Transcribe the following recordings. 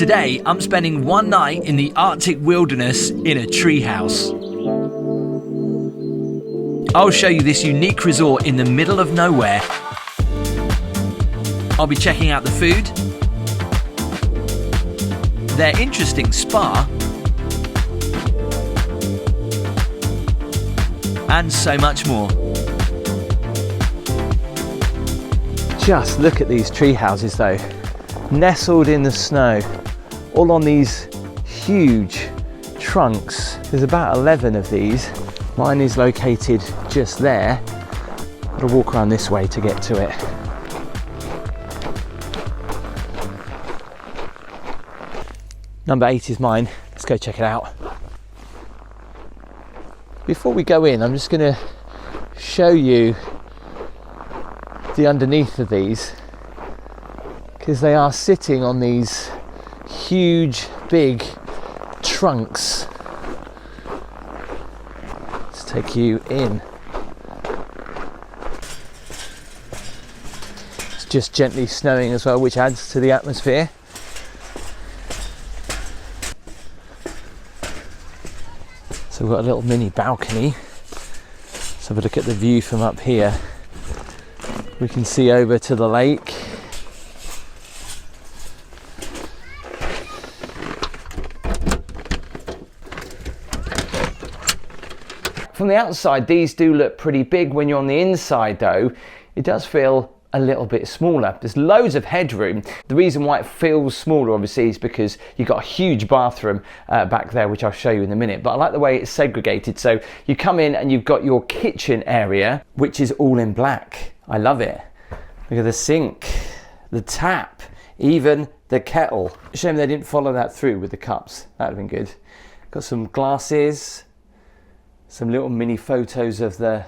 Today, I'm spending one night in the Arctic wilderness in a treehouse. I'll show you this unique resort in the middle of nowhere. I'll be checking out the food, their interesting spa, and so much more. Just look at these tree houses though, nestled in the snow, all on these huge trunks. There's about 11 of these. Mine is located just there. I'll walk around this way to get to it. Number 8 is mine. Let's go check it out. Before we go in, I'm just going to show you the underneath of these, because they are sitting on these huge big trunks. Let's take you in. It's just gently snowing as well, which adds to the atmosphere. So we've got a little mini balcony. Let's have a look at the view from up here. We can see over to the lake. From the outside, these do look pretty big. When you're on the inside though, it does feel a little bit smaller. There's loads of headroom. The reason why it feels smaller obviously is because you've got a huge bathroom back there, which I'll show you in a minute, but I like the way it's segregated. So you come in and you've got your kitchen area, which is all in black. I love it. Look at the sink, the tap, even the kettle. Shame they didn't follow that through with the cups. That'd have been good. Got some glasses, some little mini photos of the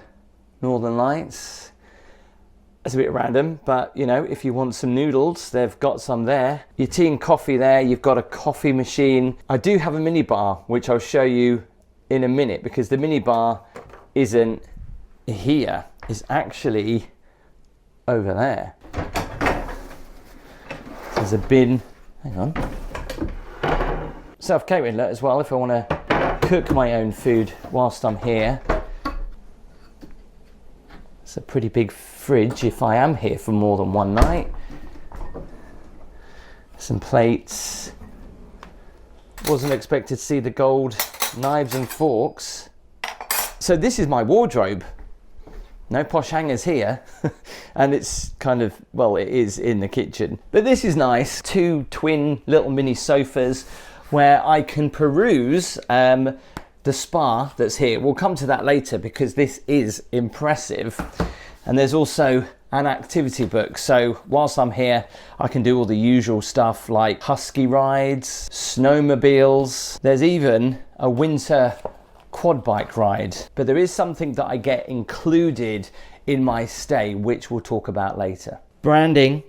Northern Lights. That's a bit random, but you know, if you want some noodles, they've got some there. Your tea and coffee there, you've got a coffee machine. I do have a mini bar, which I'll show you in a minute, because the mini bar isn't here, it's actually over there. There's a bin, hang on. Self-catering as well, if I want to cook my own food whilst I'm here. It's a pretty big fridge if I am here for more than one night. Some plates. Wasn't expected to see the gold knives and forks. So this is my wardrobe. No posh hangers here. And it's kind of, well, it is in the kitchen. But this is nice. 2 twin little mini sofas where I can peruse the spa that's here. We'll come to that later because this is impressive. And there's also an activity book. So whilst I'm here, I can do all the usual stuff like husky rides, snowmobiles. There's even a winter quad bike ride. But there is something that I get included in my stay, which we'll talk about later. Branding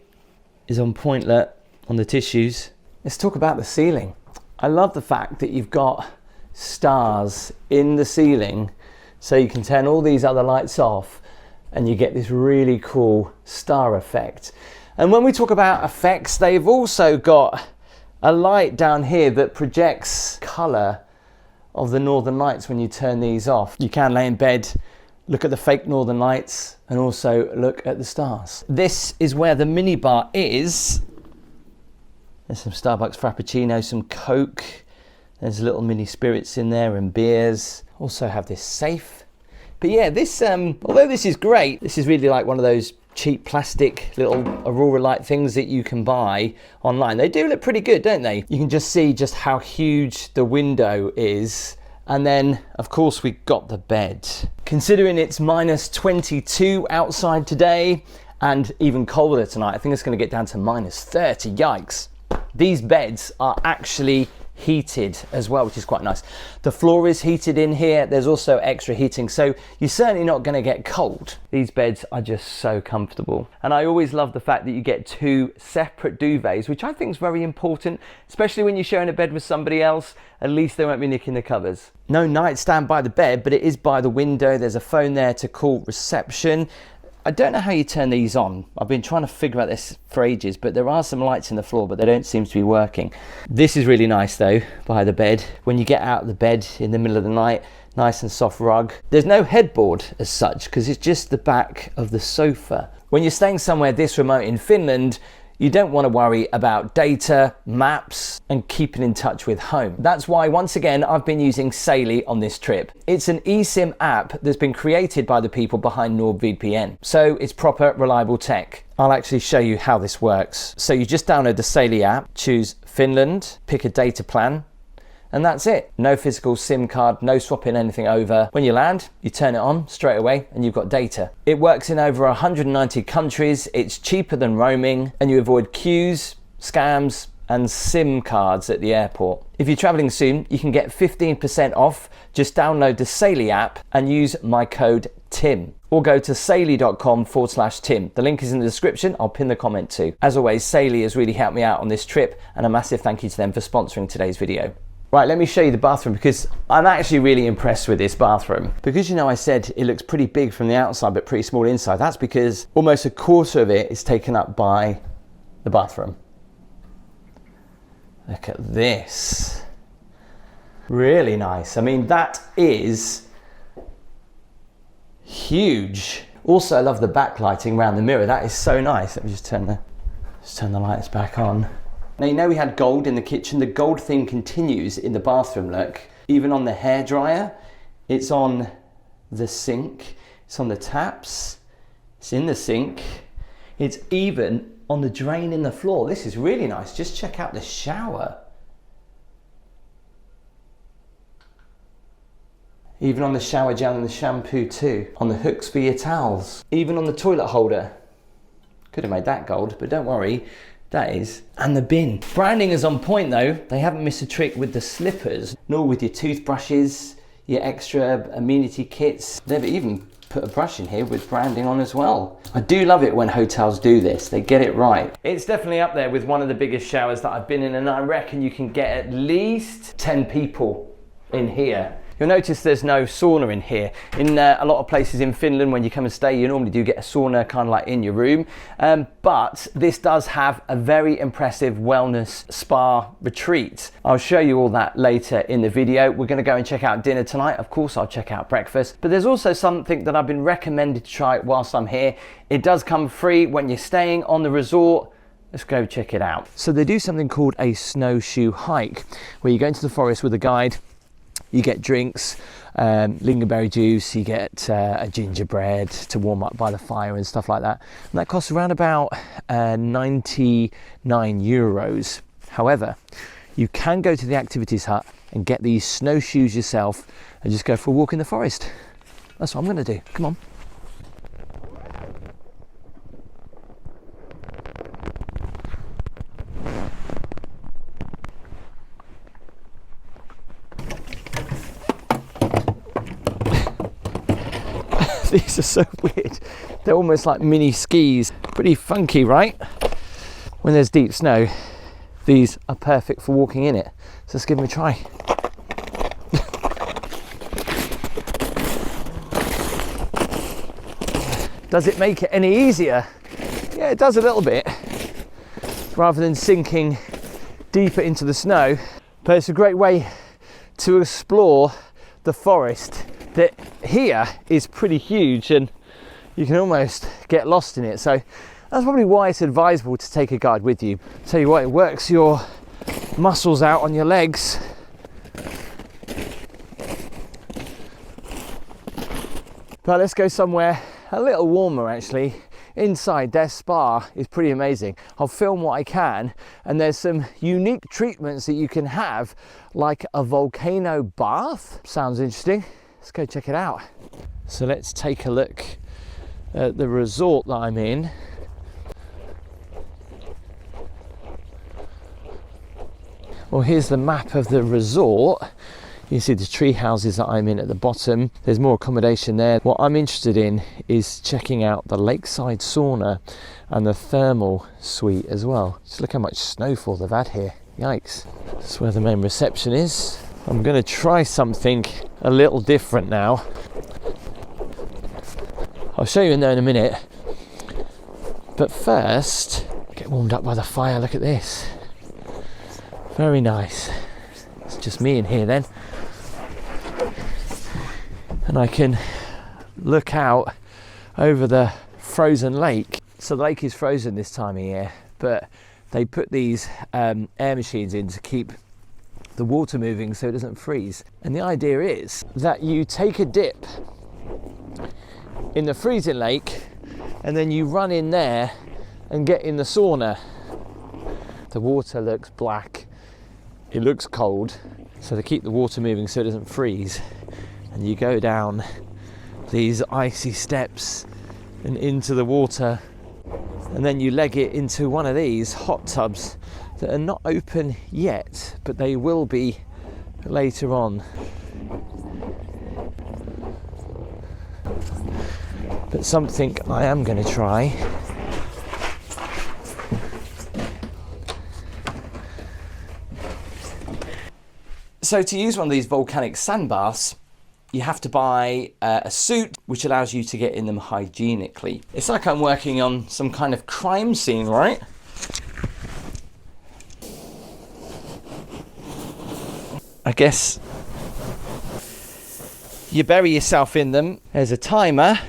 is on pointlet on the tissues. Let's talk about the ceiling. I love the fact that you've got stars in the ceiling, so you can turn all these other lights off and you get this really cool star effect. And when we talk about effects, they've also got a light down here that projects colour of the Northern Lights when you turn these off. You can lay in bed, look at the fake Northern Lights, and also look at the stars. This is where the mini bar is. There's some Starbucks Frappuccino, some Coke. There's little mini spirits in there and beers. Also have this safe. But yeah, this, although this is great, this is really like one of those cheap plastic little Aurora light things that you can buy online. They do look pretty good, don't they? You can just see just how huge the window is. And then, of course, we got the bed. Considering it's minus 22 outside today and even colder tonight, I think it's going to get down to minus 30. Yikes. These beds are actually heated as well, which is quite nice. The floor is heated in here. There's also extra heating, so you're certainly not going to get cold. These beds are just so comfortable. And I always love the fact that you get 2 separate duvets, which I think is very important, especially when you're sharing a bed with somebody else. At least they won't be nicking the covers. No nightstand by the bed, but it is by the window. There's a phone there to call reception. I don't know how you turn these on. I've been trying to figure out this for ages, but there are some lights in the floor, but they don't seem to be working. This is really nice though, by the bed. When you get out of the bed in the middle of the night, nice and soft rug. There's no headboard as such, because it's just the back of the sofa. When you're staying somewhere this remote in Finland, you don't want to worry about data, maps, and keeping in touch with home. That's why, once again, I've been using Saily on this trip. It's an eSIM app that's been created by the people behind NordVPN. So it's proper, reliable tech. I'll actually show you how this works. So you just download the Saily app, choose Finland, pick a data plan, and that's it. No physical SIM card, no swapping anything over. When you land, you turn it on straight away and you've got data. It works in over 190 countries, it's cheaper than roaming, and you avoid queues, scams, and SIM cards at the airport. If you're traveling soon, you can get 15% off. Just download the Saily app and use my code TIM. Or go to saily.com/Tim. The link is in the description. I'll pin the comment too. As always, Saily has really helped me out on this trip, and a massive thank you to them for sponsoring today's video. Right, let me show you the bathroom, because I'm actually really impressed with this bathroom. Because, you know, I said it looks pretty big from the outside but pretty small inside. That's because almost a quarter of it is taken up by the bathroom. Look at this. Really nice. I mean, that is huge. Also, I love the backlighting around the mirror. That is so nice. Let me just turn the lights back on. Now, you know we had gold in the kitchen. The gold theme continues in the bathroom, look. Even on the hairdryer, it's on the sink, it's on the taps, it's in the sink, it's even on the drain in the floor. This is really nice. Just check out the shower. Even on the shower gel and the shampoo too. On the hooks for your towels. Even on the toilet holder. Could have made that gold, but don't worry. That is. And the bin. Branding is on point though. They haven't missed a trick with the slippers, nor with your toothbrushes, your extra amenity kits. They've even put a brush in here with branding on as well. I do love it when hotels do this. They get it right. It's definitely up there with one of the biggest showers that I've been in, and I reckon you can get at least 10 people in here. You'll notice there's no sauna in here. In a lot of places in Finland, when you come and stay, you normally do get a sauna kind of like in your room. But this does have a very impressive wellness spa retreat. I'll show you all that later in the video. We're going to go and check out dinner tonight. Of course, I'll check out breakfast. But there's also something that I've been recommended to try whilst I'm here. It does come free when you're staying on the resort. Let's go check it out. So they do something called a snowshoe hike, where you go into the forest with a guide. You get drinks, lingonberry juice, you get a gingerbread to warm up by the fire and stuff like that. And that costs around about 99 euros. However, you can go to the activities hut and get these snowshoes yourself and just go for a walk in the forest. That's what I'm going to do. Come on. These are so weird. They're almost like mini skis. Pretty funky, right? When there's deep snow, these are perfect for walking in it. So let's give them a try. Does it make it any easier? Yeah, it does a little bit. Rather than sinking deeper into the snow. But it's a great way to explore the forest that here is pretty huge, and you can almost get lost in it. So that's probably why it's advisable to take a guide with you. Tell you what, it works your muscles out on your legs. But let's go somewhere a little warmer actually. Inside their spa is pretty amazing. I'll film what I can, and there's some unique treatments that you can have, like a volcano bath. Sounds interesting. Let's go check it out. So let's take a look at the resort that I'm in. Well, here's the map of the resort. You see the tree houses that I'm in at the bottom. There's more accommodation there. What I'm interested in is checking out the lakeside sauna and the thermal suite as well. Just look how much snowfall they've had here. Yikes. That's where the main reception is. I'm going to try something a little different now. I'll show you in there in a minute, But first, get warmed up by the fire. Look at this. Very nice. It's just me in here then. And I can look out over the frozen lake. So the lake is frozen this time of year, but they put these air machines in to keep the water moving so it doesn't freeze. And the idea is that you take a dip in the freezing lake and then you run in there and get in the sauna. The water looks black, it looks cold, so they keep the water moving so it doesn't freeze. And you go down these icy steps and into the water, and then you leg it into one of these hot tubs that are not open yet, but they will be later on. But something I am going to try So to use one of these volcanic sand baths, you have to buy a suit which allows you to get in them hygienically. It's like I'm working on some kind of crime scene, right? I guess you bury yourself in them. There's a timer.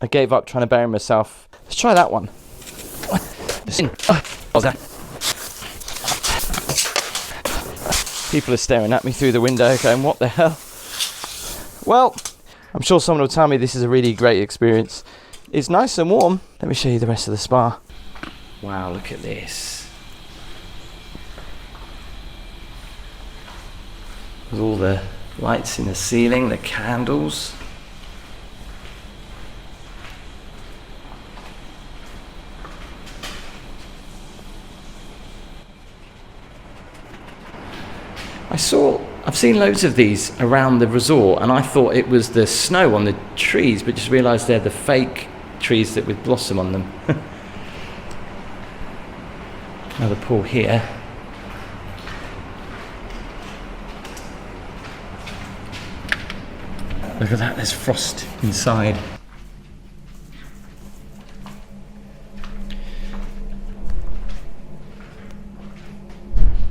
I gave up trying to bury myself. Let's try that one. People are staring at me through the window going, what the hell? Well, I'm sure someone will tell me this is a really great experience. It's nice and warm. Let me show you the rest of the spa. Wow, look at this. With all the lights in the ceiling, the candles. I've seen loads of these around the resort, and I thought it was the snow on the trees, but just realised they're the fake trees that with blossom on them. Another pool here. Look at that, there's frost inside.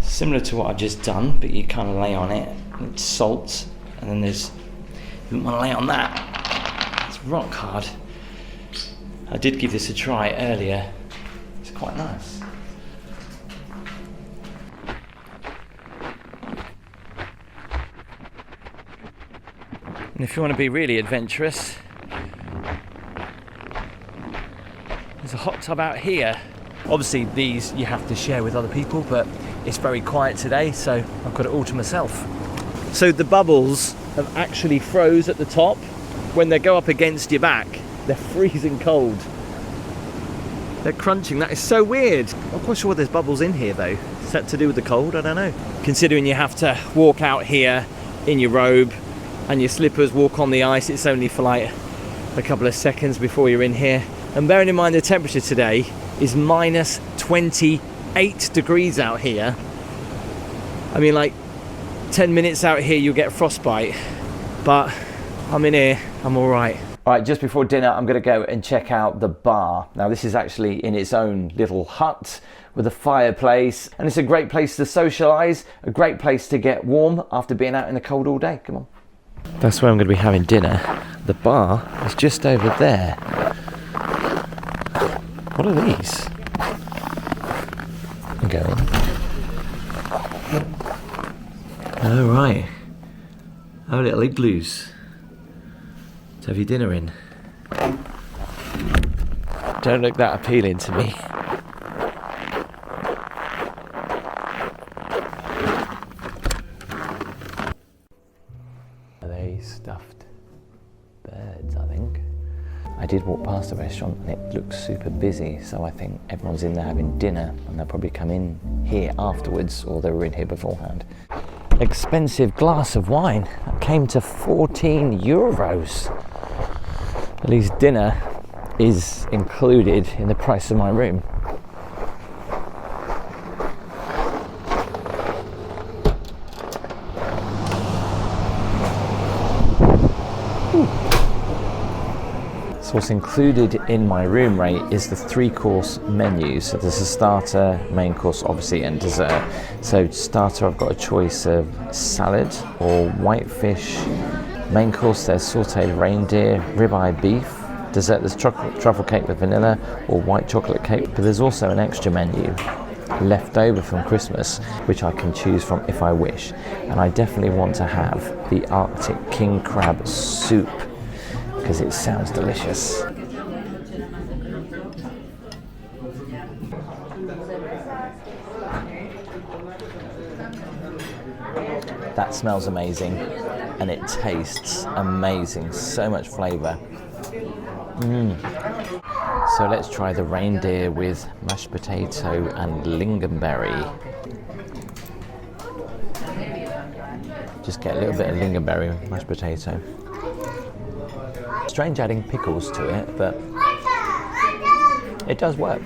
Similar to what I've just done, but you kind of lay on it, and it's salt, and then there's, you wouldn't want to lay on that. It's rock hard. I did give this a try earlier. It's quite nice. And if you want to be really adventurous, there's a hot tub out here. Obviously these you have to share with other people, but it's very quiet today, so I've got it all to myself. So the bubbles have actually froze at the top. When they go up against your back, they're freezing cold. They're crunching. That is so weird. I'm not quite sure why there's bubbles in here though. Is that to do with the cold? I don't know. Considering you have to walk out here in your robe and your slippers, walk on the ice, it's only for like a couple of seconds before you're in here. And bearing in mind the temperature today is minus 28 degrees out here. I mean, like 10 minutes out here you'll get frostbite, but I'm in here, I'm all right. All right, just before dinner I'm going to go and check out the bar. Now this is actually in its own little hut with a fireplace, and it's a great place to socialise, a great place to get warm after being out in the cold all day. Come on. That's where I'm going to be having dinner. The bar is just over there. What are these? I'm going. Oh right. Oh, little igloos to have your dinner in. Don't look that appealing to me. Are they stuffed birds, I think? I did walk past the restaurant and it looks super busy, so I think everyone's in there having dinner and they'll probably come in here afterwards, or they were in here beforehand. Expensive glass of wine. That came to 14 euros. At least dinner is included in the price of my room. So what's included in my room rate is the 3-course menu. So there's a starter, main course obviously, and dessert. So starter, I've got a choice of salad or white fish. Main course, there's sauteed reindeer, ribeye beef. Dessert, there's truffle cake with vanilla or white chocolate cake. But there's also an extra menu left over from Christmas, which I can choose from if I wish. And I definitely want to have the Arctic king crab soup because it sounds delicious. That smells amazing and it tastes amazing, so much flavour. So let's try the reindeer with mashed potato and lingonberry. Just get a little bit of lingonberry with mashed potato. Strange adding pickles to it, but it does work.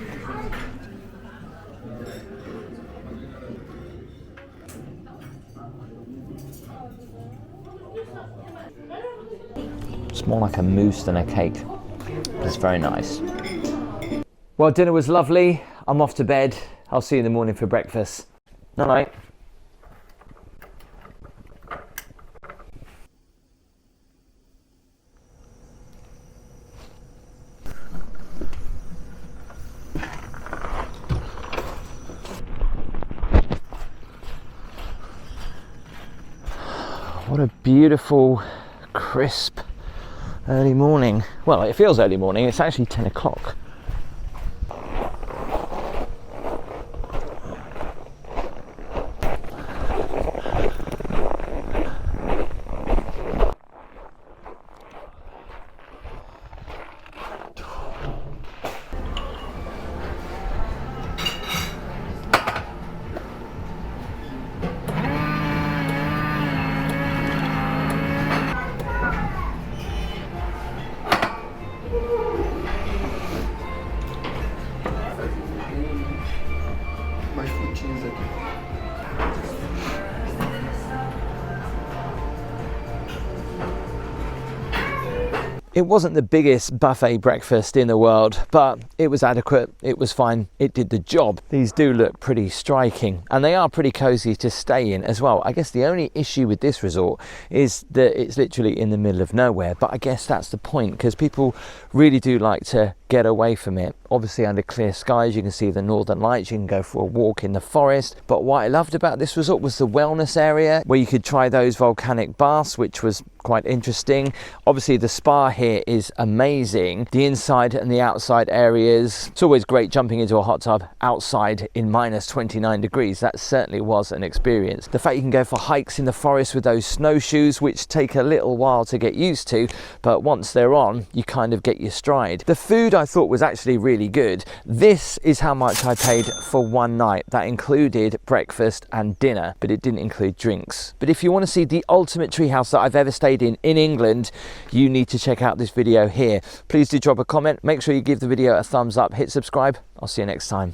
It's more like a mousse than a cake. It's very nice. Well, dinner was lovely. I'm off to bed. I'll see you in the morning for breakfast. Night night. What a beautiful, crisp, early morning. Well, it feels early morning. It's actually 10 o'clock. It wasn't the biggest buffet breakfast in the world, but it was adequate, it was fine, it did the job. These do look pretty striking and they are pretty cozy to stay in as well. I guess the only issue with this resort is that it's literally in the middle of nowhere, but I guess that's the point because people really do like to get away from it. Obviously under clear skies you can see the northern lights, you can go for a walk in the forest, but what I loved about this resort was the wellness area where you could try those volcanic baths, which was quite interesting. Obviously the spa here is amazing, the inside and the outside areas. It's always great jumping into a hot tub outside in minus 29 degrees. That certainly was an experience. The fact you can go for hikes in the forest with those snowshoes, which take a little while to get used to, but once they're on you kind of get your stride. The food I thought was actually really good. This is how much I paid for one night. That included breakfast and dinner, but it didn't include drinks. But if you want to see the ultimate treehouse that I've ever stayed in England, you need to check out this video here. Please do drop a comment, make sure you give the video a thumbs up, hit subscribe. I'll see you next time.